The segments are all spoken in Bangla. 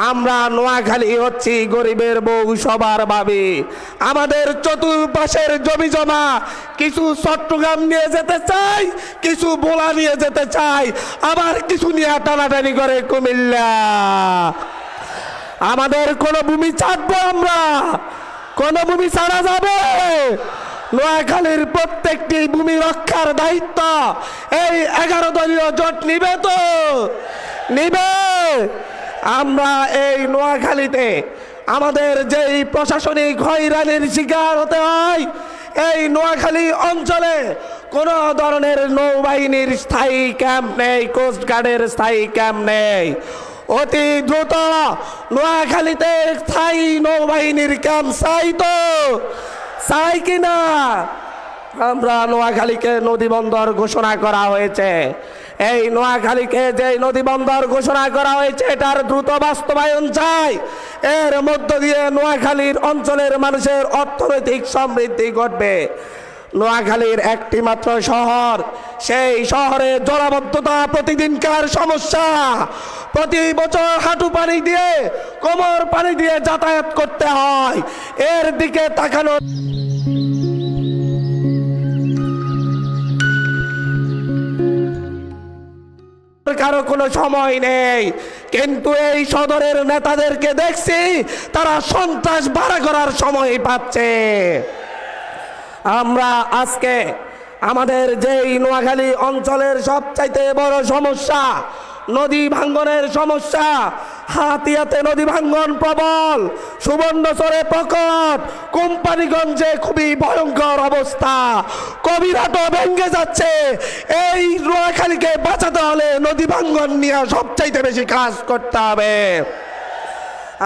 আমরা নোয়াখালী হচ্ছি গরিবের বউ সবার ভাবি। আমাদের চতুর্পাশের জমি জমা কিছু চট্টগ্রাম নিয়ে যেতে চাই, কিছু বোলা নিয়ে যেতে চাই, আবার কিছু নিয়ে টানাটানি করে কুমিল্লা। আমাদের কোন ভূমি ছাড়বো আমরা? কোন ভূমি ছাড়া যাবে? নোয়াখালীর প্রত্যেকটি ভূমি রক্ষার দায়িত্ব এই 11 দলীয় জোট নিবে তো? নিবে। আমরা এই নোয়াখালীতে আমাদের যেই প্রশাসনিক হয়রানির শিকার হতে হয়, এই নোয়াখালী অঞ্চলে কোনো ধরনের নৌবাহিনীর স্থায়ী ক্যাম্প নেই, কোস্টগার্ডের স্থায়ী ক্যাম্প নেই। অতি দ্রুত নোয়াখালীতে স্থায়ী নৌবাহিনীর ক্যাম্প চাই তো? চাই কিনা? আমরা নোয়াখালীকে নদীবন্দর ঘোষণা করা হয়েছে। এই নোয়াখালীকে যে নদীবন্দর ঘোষণা করা হয়েছে এটার দ্রুত বাস্তবায়ন চাই। এর মধ্য দিয়ে নোয়াখালীর অঞ্চলের মানুষের অর্থনৈতিক সমৃদ্ধি ঘটবে। নোয়াখালীর একটি মাত্র শহর, সেই শহরে জলাবদ্ধতা প্রতিদিনকার সমস্যা। প্রতি বছর হাঁটু পানি দিয়ে, কোমর পানি দিয়ে যাতায়াত করতে হয়। এর দিকে তাকানো কারো কোনো সময় নেই। কিন্তু এই সদরের নেতাদেরকে দেখছি তারা সন্ত্রাস বাড়া করার সময় পাচ্ছে। আমরা আজকে আমাদের যেই নোয়াখালী অঞ্চলের সবচাইতে বড় সমস্যা নদী ভাঙ্গনের সমস্যা, হাতিয়াতে নদী ভাঙ্গন প্রবল, সুবর্ণচরে প্রকট, কোম্পানিগঞ্জে খুবই ভয়ঙ্কর অবস্থা, কবিরাটও ভেঙে যাচ্ছে। এই নোয়াখালীকে বাঁচাতে হলে নদী ভাঙ্গন নিয়ে সবচাইতে বেশি কাজ করতে হবে।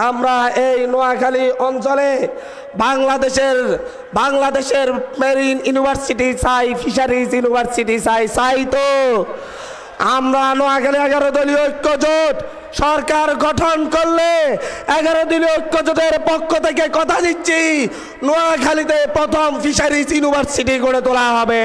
আমরা এই নোয়াখালী অঞ্চলে বাংলাদেশের মেরিন ইউনিভার্সিটি চাই, ফিশারিজ ইউনিভার্সিটি চাই তো? আমরা নোয়াখালী 11 দলীয় ঐক্য জোট সরকার গঠন করলে 11 দলীয় ঐক্য জোটের পক্ষ থেকে কথা দিচ্ছি, নোয়াখালীতে প্রথম ফিশারিজ ইউনিভার্সিটি গড়ে তোলা হবে।